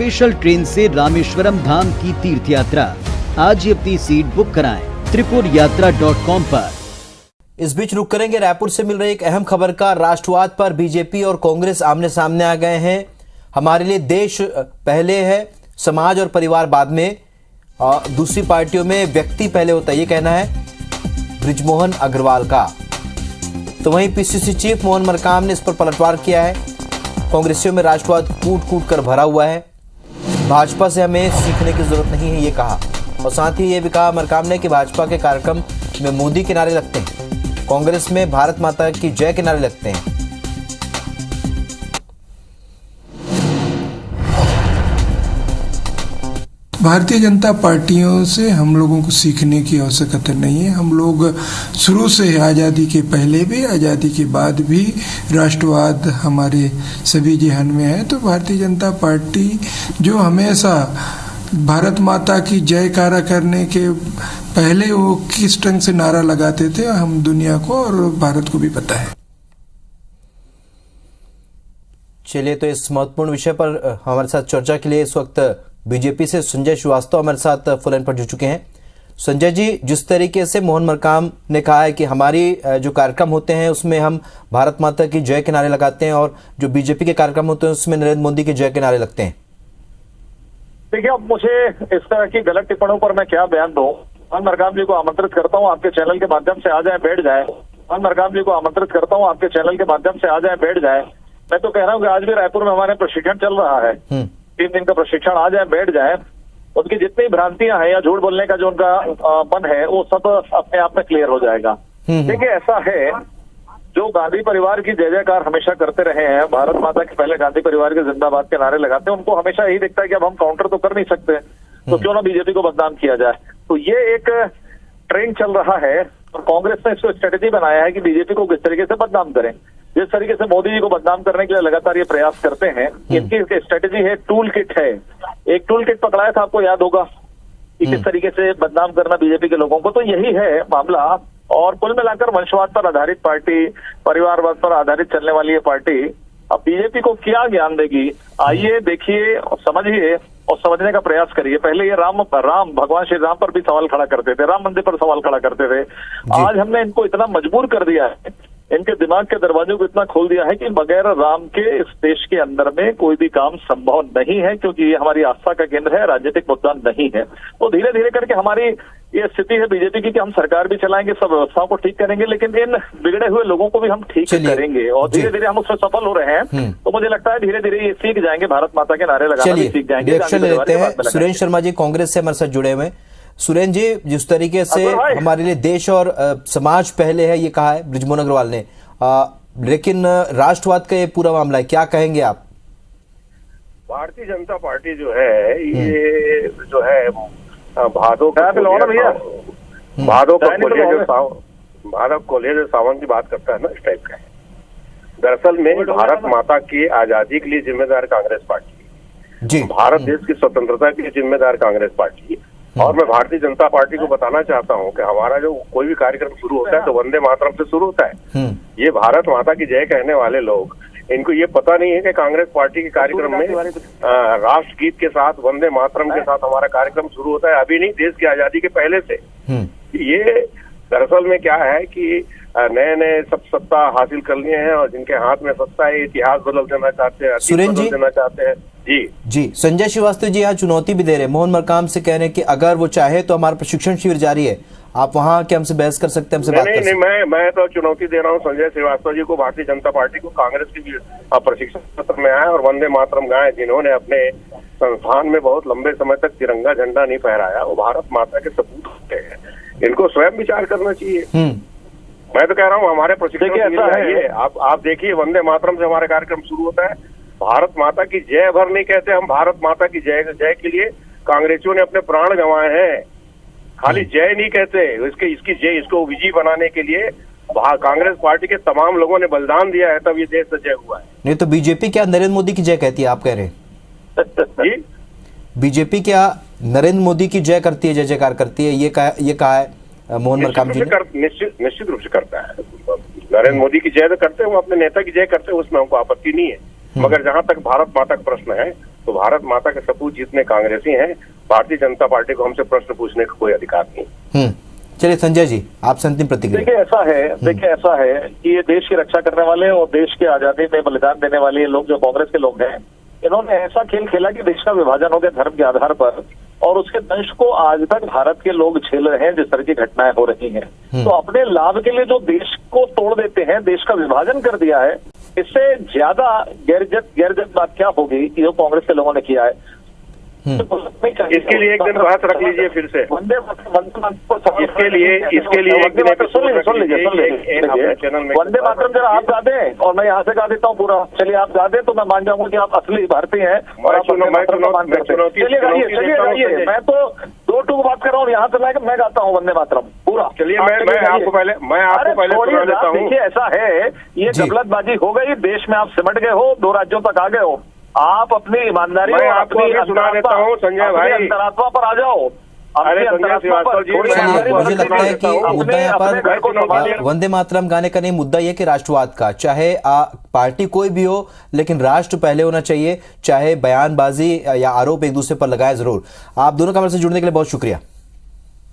Special train से रामेश्वरम धाम की तीर्थ यात्रा। आज ही अपनी सीट बुक कराएं त्रिपुरयात्रा.com पर। इस बीच रुक करेंगे रायपुर से मिल रही एक अहम खबर का। राष्ट्रवाद पर बीजेपी और कांग्रेस आमने सामने आ गए हैं। हमारे लिए देश पहले है, समाज और परिवार बाद में, और दूसरी पार्टियों में व्यक्ति पहले होता है, ये कहना है बृजमोहन अग्रवाल का। तो वहीं पीसीसी चीफ मोहन मरकाम ने इस पर पलटवार किया है। कांग्रेसियों में राष्ट्रवाद कूट कूट कर भरा हुआ है, भाजपा से हमें सीखने की जरूरत नहीं है, ये कहा। और साथ ही ये भी कहा मरकाम ने कि भाजपा के कार्यक्रम में मोदी के नारे लगते हैं, कांग्रेस में भारत माता की जय के नारे लगते हैं। भारतीय जनता पार्टियों से हम लोगों को सीखने की आवश्यकता नहीं है। हम लोग शुरू से आज़ादी के पहले भी, आज़ादी के बाद भी राष्ट्रवाद हमारे सभी जहन में है। तो भारतीय जनता पार्टी जो हमेशा भारत माता की जयकारा करने के पहले वो किस ढंग से नारा लगाते थे, हम दुनिया को और भारत को भी पता है। चलिए, तो इस महत्वपूर्ण विषय पर हमारे साथ चर्चा के लिए इस वक्त बीजेपी से संजय श्रीवास्तव हमारे साथ फोन लाइन पर जुड़ चुके हैं। संजय जी, जिस तरीके से मोहन मरकाम ने कहा है कि हमारी जो कार्यक्रम होते हैं उसमें हम भारत माता की जय के नारे लगाते हैं, और जो बीजेपी के कार्यक्रम होते हैं उसमें नरेंद्र मोदी की जय के नारे लगते हैं। देखिए, अब मुझे इस तरह की गलत टिप्पणियों पर मैं क्या बयान दूं। मोहन मरकाम जी को आमंत्रित करता हूं, आपके चैनल के माध्यम से आ जाए, बैठ जाए। मोहन मरकाम जी को आमंत्रित करता हूं, आपके चैनल के माध्यम से आ जाए, बैठ जाए। मैं तो कह रहा हूँ कि आज भी रायपुर में हमारे प्रशिक्षण चल रहा है, 3 दिन का प्रशिक्षण, आ जाए, बैठ जाए। उनकी जितनी भ्रांतियां हैं या झूठ बोलने का जो उनका मन है वो सब अपने आप में क्लियर हो जाएगा। देखिए, ऐसा है, जो गांधी परिवार की जय जयकार हमेशा करते रहे हैं, भारत माता के पहले गांधी परिवार के जिंदाबाद के नारे लगाते हैं, उनको हमेशा यही दिखता है कि अब हम काउंटर तो कर नहीं सकते, तो क्यों ना बीजेपी को बदनाम किया जाए। तो ये एक ट्रेंड चल रहा है और कांग्रेस ने इसको स्ट्रेटेजी बनाया है कि बीजेपी को किस तरीके से बदनाम करें। जिस तरीके से मोदी जी को बदनाम करने के लिए लगातार ये प्रयास करते हैं, इनकी स्ट्रेटेजी है, टूल किट है। एक टूल किट पकड़ाया था, आपको याद होगा, कि किस तरीके से बदनाम करना बीजेपी के लोगों को। तो यही है मामला। और कुल मिलाकर वंशवाद पर आधारित पार्टी, परिवारवाद पर आधारित चलने वाली ये पार्टी अब बीजेपी को क्या ज्ञान देगी, आइए देखिए, समझिए और समझने का प्रयास करिए। पहले ये राम भगवान श्री राम पर भी सवाल खड़ा करते थे, राम मंदिर पर सवाल खड़ा करते थे। आज हमने इनको इतना मजबूर कर दिया है, इनके दिमाग के दरवाजों को इतना खोल दिया है कि बगैर राम के इस देश के अंदर में कोई भी काम संभव नहीं है, क्योंकि ये हमारी आस्था का केंद्र है, राजनीतिक मुद्दा नहीं है। तो धीरे धीरे करके हमारी ये स्थिति है बीजेपी की कि हम सरकार भी चलाएंगे, सब व्यवस्थाओं को ठीक करेंगे, लेकिन इन बिगड़े हुए लोगों को भी हम ठीक करेंगे। और धीरे धीरे हम उसमें सफल हो रहे हैं। तो मुझे लगता है धीरे धीरे ये सीख जाएंगे, भारत माता के नारे लगाना भी सीख जाएंगे। सुरेंद्र शर्मा जी कांग्रेस से हमारे साथ जुड़े हुए। सुरेंद्र जी, जिस तरीके से हमारे लिए देश और समाज पहले है, ये कहा है बृजमोहन अग्रवाल ने, लेकिन राष्ट्रवाद का ये पूरा मामला है, क्या कहेंगे आप? भारतीय जनता पार्टी जो है, ये जो है भादो कोलिया जो सावन की बात करता है ना, इस टाइप का है। दरअसल में भारत माता की आजादी के लिए जिम्मेदार कांग्रेस पार्टी जी, भारत देश की स्वतंत्रता के लिए जिम्मेदार कांग्रेस पार्टी। और मैं भारतीय जनता पार्टी को बताना चाहता हूं कि हमारा जो कोई भी कार्यक्रम शुरू होता है तो वंदे मातरम से शुरू होता है। ये भारत माता की जय कहने वाले लोग, इनको ये पता नहीं है कि कांग्रेस पार्टी के कार्यक्रम में राष्ट्रगीत के साथ, वंदे मातरम के साथ हमारा कार्यक्रम शुरू होता है, अभी नहीं, देश की आजादी के पहले से। ये दरअसल में क्या है कि नए नए सब सत्ता हासिल कर लिए हैं, और जिनके हाथ में सत्ता है, इतिहास बदल देना चाहते हैं, अतीत बदल देना चाहते हैं। जी संजय श्रीवास्तव जी यहाँ चुनौती भी दे रहे हैं, मोहन मरकाम से कह रहे हैं कि अगर वो चाहे तो हमारा प्रशिक्षण शिविर जारी है, आप वहाँ के हमसे बहस कर सकते हैं, हमसे बात कर सकते हैं। मैं तो चुनौती दे रहा हूँ संजय श्रीवास्तव जी को, भारतीय जनता पार्टी को, कांग्रेस की प्रशिक्षण सत्र में आए और वंदे मातरम गाएं, जिन्होंने अपने संस्थान में बहुत लंबे समय तक तिरंगा झंडा नहीं फहराया, वो भारत माता के सपूत होते हैं। इनको स्वयं विचार करना चाहिए। मैं तो कह रहा हूँ हमारे प्रशिक्षण है, आप देखिए, वंदे मातरम से हमारा कार्यक्रम शुरू होता है। भारत माता की जय भर नहीं कहते हम, भारत माता की जय के लिए कांग्रेसियों ने अपने प्राण गंवाए हैं। खाली जय नहीं कहते, इसकी जय, इसको विजयी बनाने के लिए कांग्रेस पार्टी के तमाम लोगों ने बलिदान दिया है, तब ये देश सजय हुआ है। नहीं तो बीजेपी क्या नरेंद्र मोदी की जय कहती है, आप कह रहे हैं? जी, बीजेपी क्या नरेंद्र मोदी की जय करती है, जय जयकार करती है, ये कहा है मोहन मरकाम जी ने? निश्चित रूप से करता है। नरेंद्र मोदी की जय तो करते हैं, वो अपने नेता की जय करते हैं, उसमें हमको आपत्ति नहीं है। मगर जहां तक भारत माता का प्रश्न है, तो भारत माता के सपूत जितने कांग्रेसी हैं, भारतीय जनता पार्टी को हमसे प्रश्न पूछने का कोई अधिकार नहीं। चलिए संजय जी, आपसे अंतिम प्रतिक्रिया। देखिए ऐसा है कि ये देश की रक्षा करने वाले और देश की आजादी में बलिदान देने वाले लोग जो कांग्रेस के लोग हैं, इन्होंने ऐसा खेल खेला कि देश का विभाजन हो गया धर्म के आधार पर, और उसके दंश को आज तक भारत के लोग झेल रहे हैं जिस तरह की घटनाएं हो रही हैं। तो अपने लाभ के लिए जो देश को तोड़ देते हैं, देश का विभाजन कर दिया है, इससे ज्यादा गैरजत बात क्या होगी कि जो कांग्रेस के लोगों ने किया है। इसके लिए एक दिन बहस रख लीजिए फिर से। वंदे इसके लिए सुन लीजिए वंदे मातरम जरा आप गा दें और मैं यहाँ से गा देता हूँ पूरा। चलिए आप गा दें तो मैं मान जाऊंगा कि आप असली भारतीय हैं और आप वंदे मातरम का मान करते हैं। चलिए गाइए, मैं तो दो बात कर रहा हूँ, यहाँ से मैं गाता हूँ वंदे मातरम पूरा। चलिए मैं आपको पहले सुना देता हूँ। देखिए ऐसा है, ये गफलतबाजी हो गई, देश में आप सिमट गए हो, 2 राज्यों तक आ गए हो। आप अपनी ईमानदारी मैं आपको ये सुना देता हूँ संजय भाई, अंतरात्मा पर आ जाओ। अरे संजय श्रीवास्तव जी, मुझे लगता है कि मुद्दा यहाँ पर वंदे मातरम गाने का नहीं, मुद्दा ये कि राष्ट्रवाद का, चाहे पार्टी कोई भी हो लेकिन राष्ट्र पहले होना चाहिए, चाहे बयानबाजी या आरोप एक दूसरे पर लगाए जरूर। आप दोनों का हमसे जुड़ने के लिए बहुत शुक्रिया।